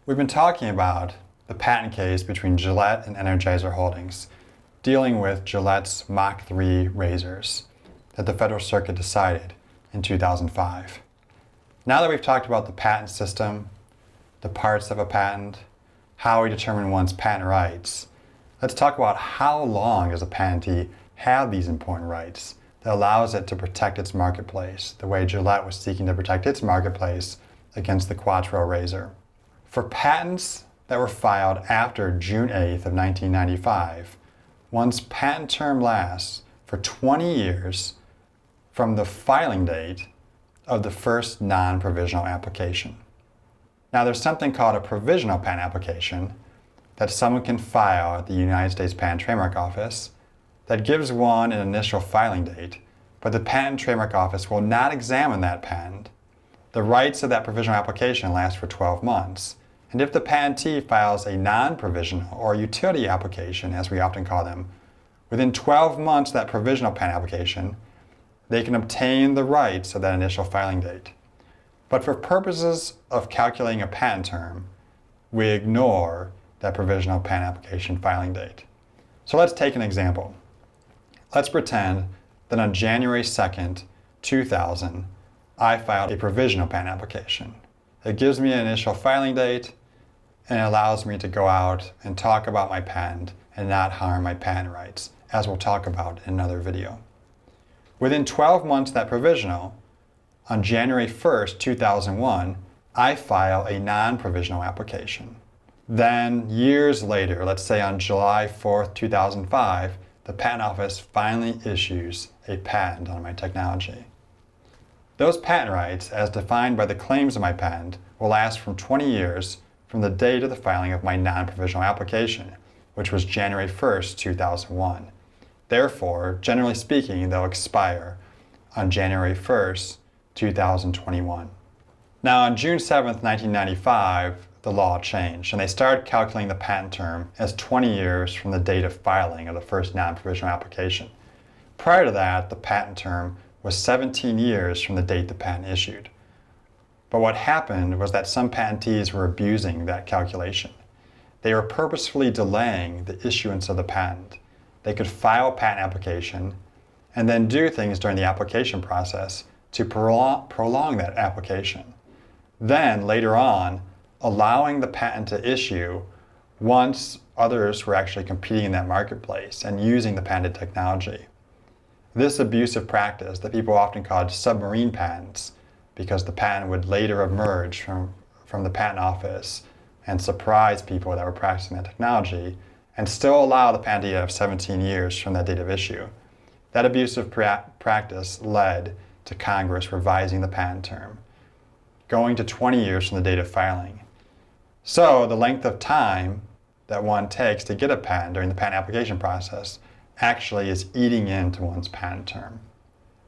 We've been talking about the patent case between Gillette and Energizer Holdings, dealing with Gillette's Mach 3 razors that the Federal Circuit decided in 2005. Now that we've talked about the patent system, the parts of a patent, how we determine one's patent rights, let's talk about how long does a patentee have these important rights that allows it to protect its marketplace, the way Gillette was seeking to protect its marketplace against the Quattro razor. For patents that were filed after June 8th of 1995, one's patent term lasts for 20 years from the filing date of the first non-provisional application. Now there's something called a provisional patent application that someone can file at the United States Patent and Trademark Office that gives one an initial filing date, but the Patent and Trademark Office will not examine that patent. The rights of that provisional application last for 12 months. And if the patentee files a non-provisional or utility application, as we often call them, within 12 months of that provisional patent application, they can obtain the rights of that initial filing date. But for purposes of calculating a patent term, we ignore that provisional patent application filing date. So let's take an example. Let's pretend that on January 2nd, 2000, I filed a provisional patent application. It gives me an initial filing date and it allows me to go out and talk about my patent and not harm my patent rights, as we'll talk about in another video. Within 12 months of that provisional, on January 1st, 2001, I file a non-provisional application. Then years later, let's say on July 4th, 2005, the Patent Office finally issues a patent on my technology. Those patent rights, as defined by the claims of my patent, will last from 20 years from the date of the filing of my non-provisional application, which was January 1st, 2001. Therefore, generally speaking, they'll expire on January 1st, 2021. Now, on June 7th, 1995, the law changed, and they started calculating the patent term as 20 years from the date of filing of the first non-provisional application. Prior to that, the patent term was 17 years from the date the patent issued. But what happened was that some patentees were abusing that calculation. They were purposefully delaying the issuance of the patent. They could file a patent application and then do things during the application process to prolong that application. Then, later on, allowing the patent to issue once others were actually competing in that marketplace and using the patented technology. This abusive practice that people often called submarine patents, because the patent would later emerge from the patent office and surprise people that were practicing that technology and still allow the patentee to have 17 years from that date of issue. That abusive practice led to Congress revising the patent term, going to 20 years from the date of filing. So the length of time that one takes to get a patent during the patent application process actually is eating into one's patent term.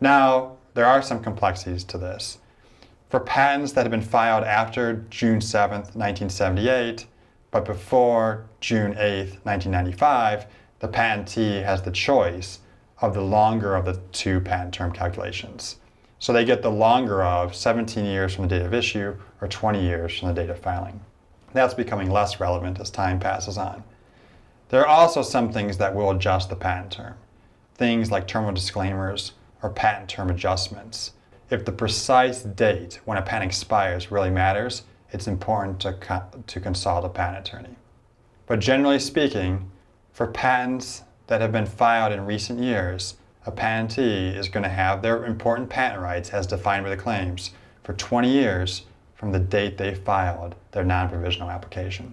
Now, there are some complexities to this. For patents that have been filed after June 7th, 1978, but before June 8th, 1995, the patentee has the choice of the longer of the two patent term calculations. So they get the longer of 17 years from the date of issue or 20 years from the date of filing. That's becoming less relevant as time passes on. There are also some things that will adjust the patent term, things like terminal disclaimers or patent term adjustments. If the precise date when a patent expires really matters, it's important to consult a patent attorney. But generally speaking, for patents that have been filed in recent years, a patentee is going to have their important patent rights as defined by the claims for 20 years from the date they filed their non-provisional application.